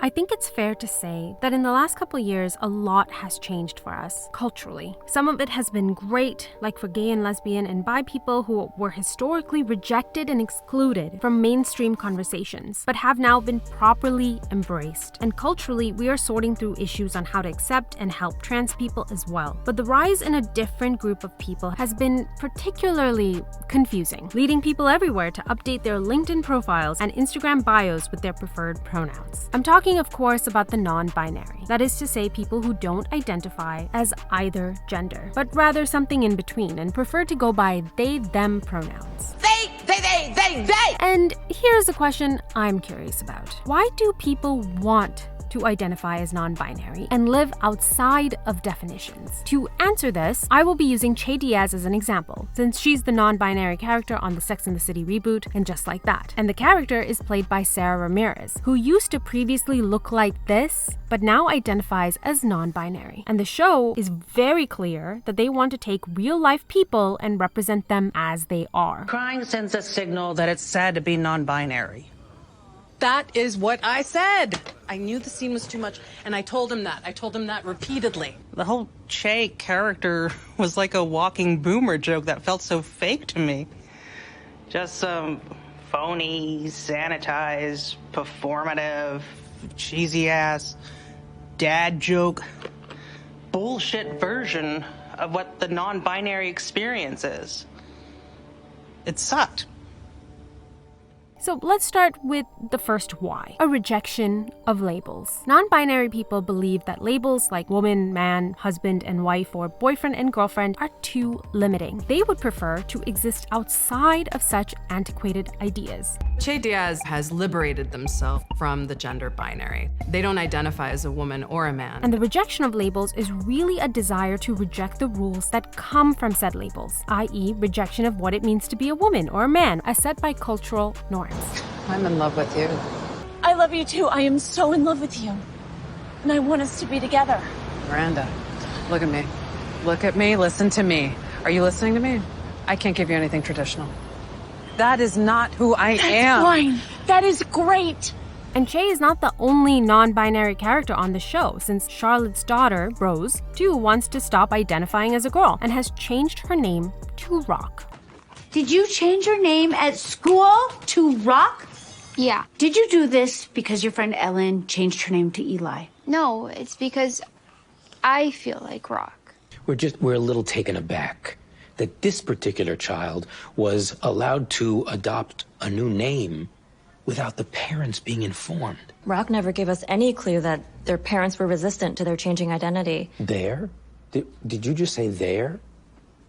I think it's fair to say that in the last couple years, a lot has changed for us culturally. Some of it has been great, like for gay and lesbian and bi people who were historically rejected and excluded from mainstream conversations, but have now been properly embraced. And culturally, we are sorting through issues on how to accept and help trans people as well. But the rise in a different group of people has been particularly confusing, leading people everywhere to update their LinkedIn profiles and Instagram bios with their preferred pronouns. I'm talking, of course, about the non-binary. That is to say, people who don't identify as either gender, but rather something in between and prefer to go by they, them pronouns. They. And here's a question I'm curious about. Why do people want to identify as non-binary and live outside of definitions? To answer this, I will be using Che Diaz as an example, since she's the non-binary character on the Sex and the City reboot, and Just Like That. And the character is played by Sarah Ramirez, who used to previously look like this, but now identifies as non-binary. And the show is very clear that they want to take real-life people and represent them as they are. Crying sends a signal that it's sad to be non-binary. That is what I said. I knew the scene was too much, and I told him that. I told him that repeatedly. The whole Che character was like a walking boomer joke that felt so fake to me. Just some phony, sanitized, performative, cheesy-ass, dad joke, bullshit version of what the non-binary experience is. It sucked. So let's start with the first why, a rejection of labels. Non-binary people believe that labels like woman, man, husband and wife, or boyfriend and girlfriend are too limiting. They would prefer to exist outside of such antiquated ideas. Che Diaz has liberated themselves from the gender binary. They don't identify as a woman or a man. And the rejection of labels is really a desire to reject the rules that come from said labels, i.e. rejection of what it means to be a woman or a man, as set by cultural norms. I'm in love with you. I love you too. I am so in love with you. And I want us to be together. Miranda, look at me. Look at me, listen to me. Are you listening to me? I can't give you anything traditional. That is not who I am. That's fine. That is great. And Che is not the only non-binary character on the show, since Charlotte's daughter, Rose, too wants to stop identifying as a girl and has changed her name to Rock. Did you change your name at school to Rock? Yeah. Did you do this because your friend Ellen changed her name to Eli? No, it's because I feel like Rock. We're a little taken aback that this particular child was allowed to adopt a new name without the parents being informed. Rock never gave us any clue that their parents were resistant to their changing identity. There? Did you just say there?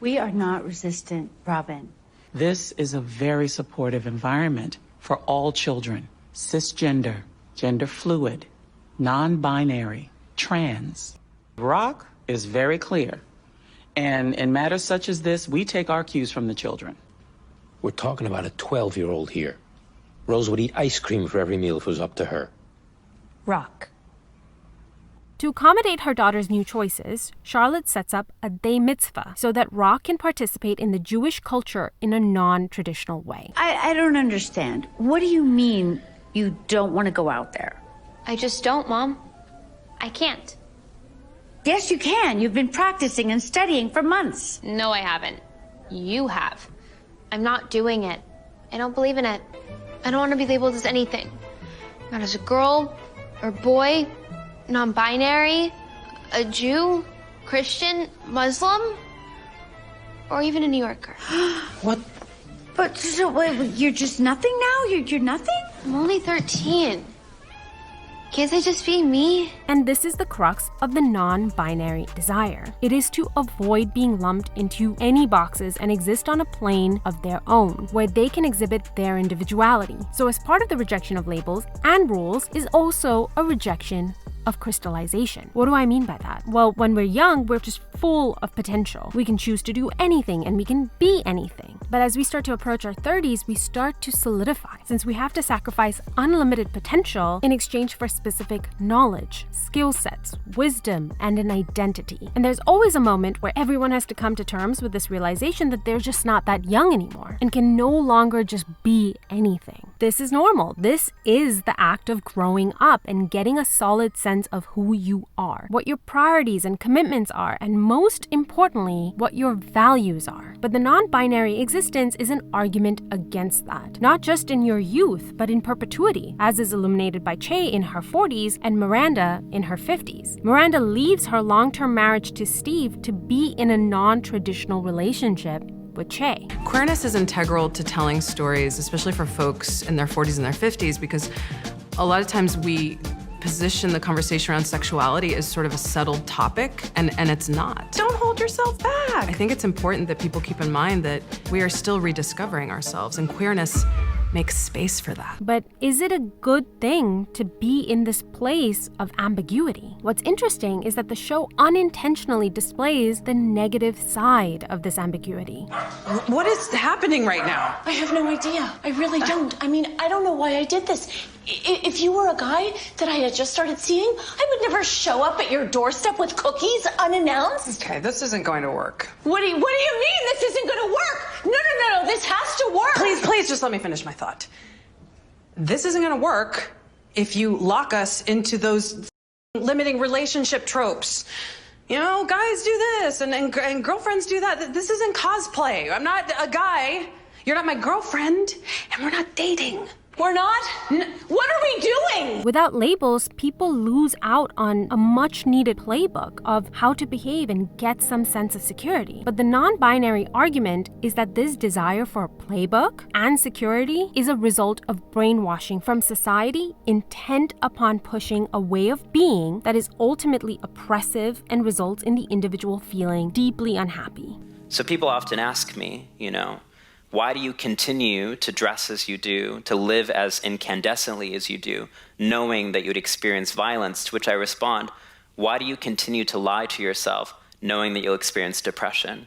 We are not resistant, Robin. This is a very supportive environment for all children, cisgender, gender fluid, non-binary, trans. Rock is very clear. And in matters such as this, we take our cues from the children. We're talking about a 12-year-old here. Rose would eat ice cream for every meal if it was up to her. Rock. To accommodate her daughter's new choices, Charlotte sets up a day mitzvah so that Rock can participate in the Jewish culture in a non-traditional way. I don't understand. What do you mean you don't want to go out there? I just don't, Mom. I can't. Yes, you can. You've been practicing and studying for months. No, I haven't. You have. I'm not doing it. I don't believe in it. I don't want to be labeled as anything. Not as a girl or boy, non-binary, a Jew, Christian, Muslim, or even a New Yorker. What? But so wait, you're just nothing now? You're nothing? I'm only 13. Can't I just be me? And this is the crux of the non-binary desire. It is to avoid being lumped into any boxes and exist on a plane of their own, where they can exhibit their individuality. So as part of the rejection of labels and rules is also a rejection of crystallization. What do I mean by that? Well, when we're young, we're just full of potential. We can choose to do anything and we can be anything. But as we start to approach our 30s, we start to solidify, since we have to sacrifice unlimited potential in exchange for specific knowledge, skill sets, wisdom, and an identity. And there's always a moment where everyone has to come to terms with this realization that they're just not that young anymore and can no longer just be anything. This is normal. This is the act of growing up and getting a solid sense of who you are, what your priorities and commitments are, and most importantly, what your values are. But the non-binary existence is an argument against that, not just in your youth, but in perpetuity, as is illuminated by Che in her 40s and Miranda in her 50s. Miranda leaves her long-term marriage to Steve to be in a non-traditional relationship with Che. Queerness is integral to telling stories, especially for folks in their 40s and their 50s, because a lot of times we position the conversation around sexuality as sort of a settled topic, and it's not. Don't hold yourself back. I think it's important that people keep in mind that we are still rediscovering ourselves, and queerness makes space for that. But is it a good thing to be in this place of ambiguity? What's interesting is that the show unintentionally displays the negative side of this ambiguity. What is happening right now? I have no idea. I really don't. I mean, I don't know why I did this. If you were a guy that I had just started seeing, I would never show up at your doorstep with cookies unannounced. Okay, this isn't going to work. What do you mean this isn't going to work? No, this has to work. Please, just let me finish my thought. This isn't going to work if you lock us into those limiting relationship tropes. You know, guys do this and girlfriends do that. This isn't cosplay. I'm not a guy. You're not my girlfriend, and we're not dating. We're not? What are we doing? Without labels, people lose out on a much-needed playbook of how to behave and get some sense of security. But the non-binary argument is that this desire for a playbook and security is a result of brainwashing from society intent upon pushing a way of being that is ultimately oppressive and results in the individual feeling deeply unhappy. So people often ask me, why do you continue to dress as you do, to live as incandescently as you do, knowing that you'd experience violence? To which I respond, why do you continue to lie to yourself, knowing that you'll experience depression?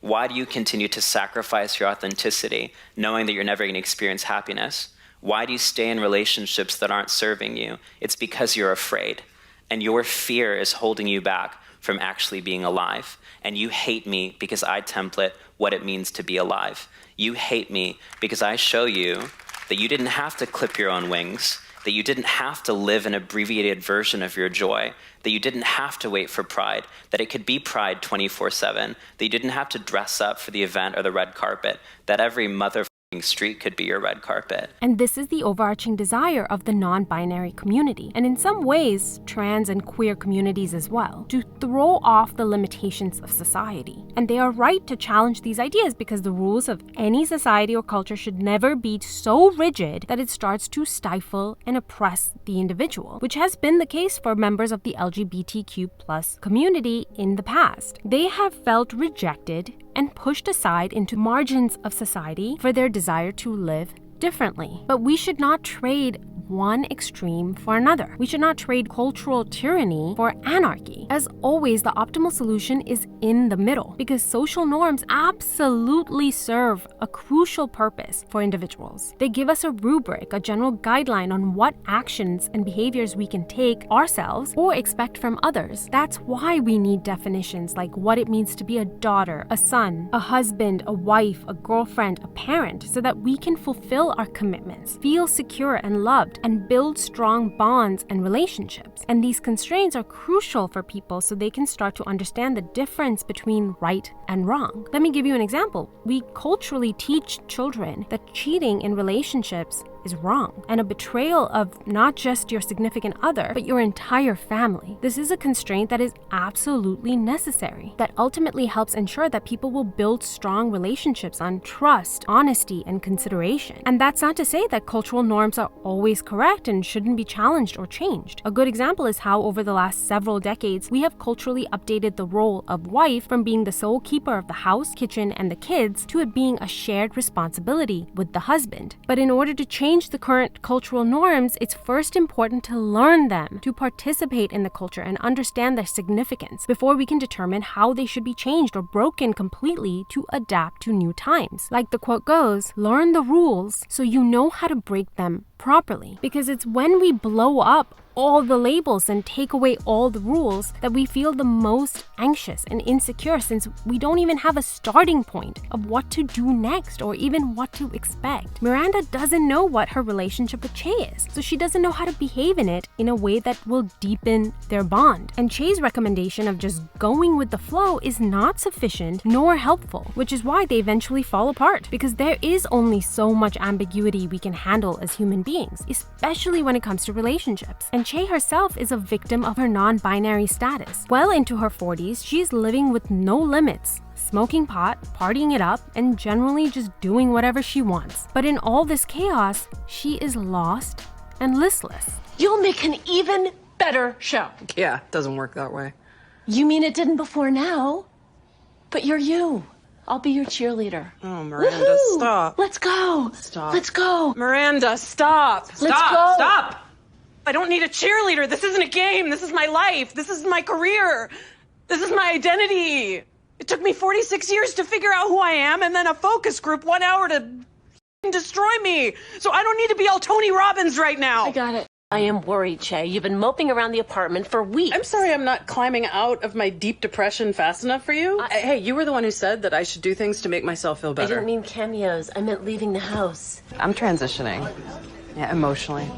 Why do you continue to sacrifice your authenticity, knowing that you're never going to experience happiness? Why do you stay in relationships that aren't serving you? It's because you're afraid, and your fear is holding you back from actually being alive. And you hate me because I template what it means to be alive. You hate me because I show you that you didn't have to clip your own wings, that you didn't have to live an abbreviated version of your joy, that you didn't have to wait for Pride, that it could be Pride 24/7, that you didn't have to dress up for the event or the red carpet, that every motherfucking street could be your red carpet. And this is the overarching desire of the non-binary community, and in some ways, trans and queer communities as well, to throw off the limitations of society. And they are right to challenge these ideas because the rules of any society or culture should never be so rigid that it starts to stifle and oppress the individual, which has been the case for members of the LGBTQ+ community in the past. They have felt rejected and pushed aside into margins of society for their desire to live differently. But we should not trade one extreme for another. We should not trade cultural tyranny for anarchy. As always, the optimal solution is in the middle because social norms absolutely serve a crucial purpose for individuals. They give us a rubric, a general guideline on what actions and behaviors we can take ourselves or expect from others. That's why we need definitions like what it means to be a daughter, a son, a husband, a wife, a girlfriend, a parent, so that we can fulfill our commitments, feel secure and loved, and build strong bonds and relationships. And these constraints are crucial for people so they can start to understand the difference between right and wrong. Let me give you an example. We culturally teach children that cheating in relationships is wrong, and a betrayal of not just your significant other, but your entire family. This is a constraint that is absolutely necessary, that ultimately helps ensure that people will build strong relationships on trust, honesty, and consideration. And that's not to say that cultural norms are always correct and shouldn't be challenged or changed. A good example is how over the last several decades, we have culturally updated the role of wife from being the sole keeper of the house, kitchen, and the kids to it being a shared responsibility with the husband. But in order to change change the current cultural norms, it's first important to learn them, to participate in the culture and understand their significance before we can determine how they should be changed or broken completely to adapt to new times. Like the quote goes, learn the rules so you know how to break them properly. Because it's when we blow up all the labels and take away all the rules that we feel the most anxious and insecure, since we don't even have a starting point of what to do next or even what to expect. Miranda doesn't know what her relationship with Che is, so she doesn't know how to behave in it in a way that will deepen their bond. And Che's recommendation of just going with the flow is not sufficient nor helpful, which is why they eventually fall apart, because there is only so much ambiguity we can handle as human beings, especially when it comes to relationships. And Che herself is a victim of her non-binary status. Well into her 40s, she's living with no limits, smoking pot, partying it up, and generally just doing whatever she wants. But in all this chaos, she is lost and listless. You'll make an even better show. Yeah, it doesn't work that way. You mean it didn't before now? But you're you. I'll be your cheerleader. Oh, Miranda, Woohoo! stop. Let's go. Stop. Let's go. Miranda, stop. Let's go. Stop. I don't need a cheerleader. This isn't a game. This is my life. This is my career. This is my identity. It took me 46 years to figure out who I am, and then a focus group 1 hour to destroy me. So I don't need to be all Tony Robbins right now. I got it. I am worried, Che. You've been moping around the apartment for weeks. I'm sorry I'm not climbing out of my deep depression fast enough for you. Hey, you were the one who said that I should do things to make myself feel better. I didn't mean cameos. I meant leaving the house. I'm transitioning. Yeah, emotionally.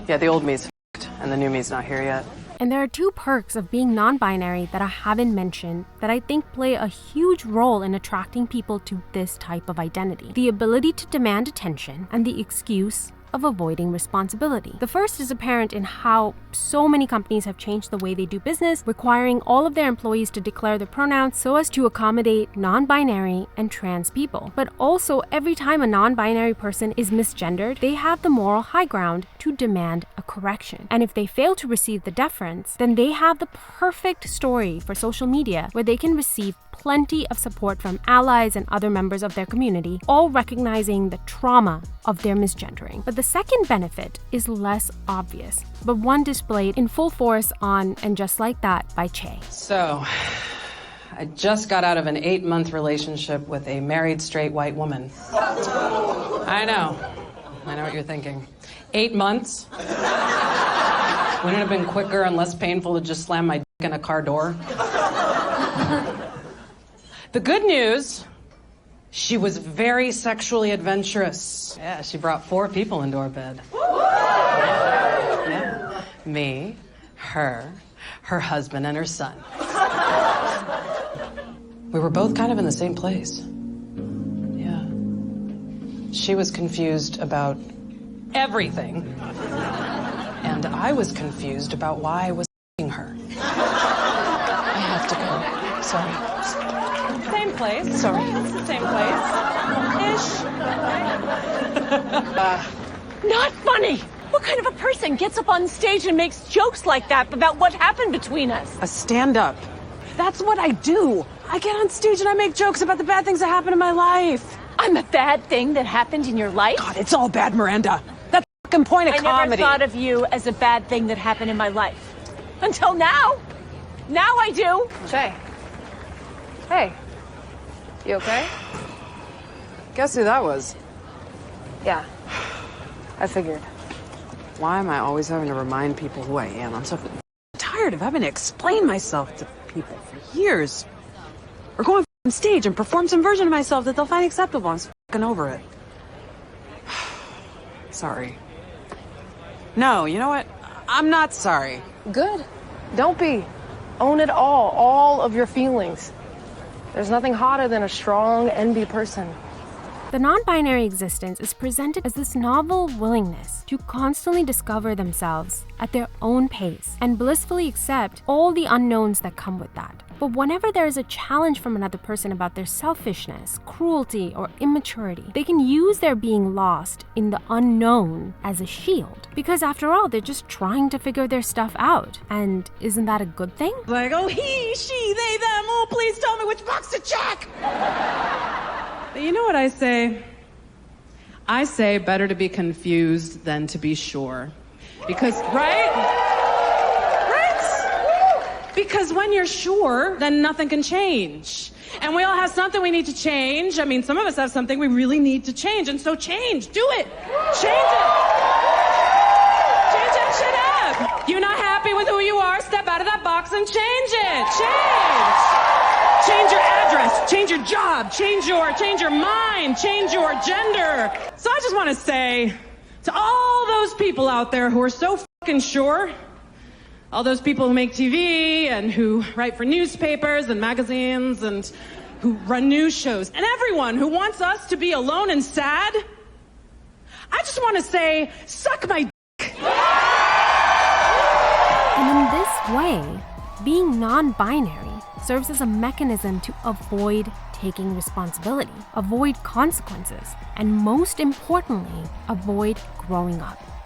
Yeah, the old me's f***ed, and the new me's not here yet. And there are two perks of being non-binary that I haven't mentioned that I think play a huge role in attracting people to this type of identity. The ability to demand attention and the excuse of avoiding responsibility. The first is apparent in how so many companies have changed the way they do business, requiring all of their employees to declare their pronouns so as to accommodate non-binary and trans people. But also, every time a non-binary person is misgendered, they have the moral high ground to demand a correction. And if they fail to receive the deference, then they have the perfect story for social media where they can receive plenty of support from allies and other members of their community, all recognizing the trauma of their misgendering. But the second benefit is less obvious, but one displayed in full force on And Just Like That by Che. So, I just got out of an 8-month relationship with a married straight white woman. I know what you're thinking. 8 months? Wouldn't it have been quicker and less painful to just slam my dick in a car door? The good news, she was very sexually adventurous. Yeah, she brought 4 people into our bed. Yeah. Me, her husband, and her son. We were both kind of in the same place. Yeah. She was confused about everything. And I was confused about why I was f***ing her. I have to go. Sorry. Same place. Sorry. It's the same place. Ish. Not funny. What kind of a person gets up on stage and makes jokes like that about what happened between us? A stand-up. That's what I do. I get on stage and I make jokes about the bad things that happen in my life. I'm a bad thing that happened in your life? God, it's all bad, Miranda. That's the fucking point of comedy. I never thought of you as a bad thing that happened in my life. Until now. Now I do. Che. Hey. You okay? Guess who that was? Yeah. I figured. Why am I always having to remind people who I am? I'm so tired of having to explain myself to people for years. Or go on stage and perform some version of myself that they'll find acceptable. I'm so fucking over it. Sorry. No, you know what? I'm not sorry. Good. Don't be. Own it all of your feelings. There's nothing hotter than a strong NB person. The non-binary existence is presented as this novel willingness to constantly discover themselves at their own pace and blissfully accept all the unknowns that come with that. But whenever there is a challenge from another person about their selfishness, cruelty, or immaturity, they can use their being lost in the unknown as a shield. Because after all, they're just trying to figure their stuff out. And isn't that a good thing? Like, oh, he, she, they, them, oh, please tell me which box to check! But you know what I say? I say better to be confused than to be sure. Because, right? Because when you're sure, then nothing can change. And we all have something we need to change. I mean, some of us have something we really need to change. And so change. Do it. Change it. Change that shit up. You're not happy with who you are, step out of that box and change it. Change your address. Change your job. Change your mind. Change your gender. So I just want to say to all those people out there who are so fucking sure, all those people who make TV and who write for newspapers and magazines and who run news shows, and everyone who wants us to be alone and sad, I just want to say, suck my dick. And in this way, being non-binary serves as a mechanism to avoid taking responsibility, avoid consequences, and most importantly, avoid growing up.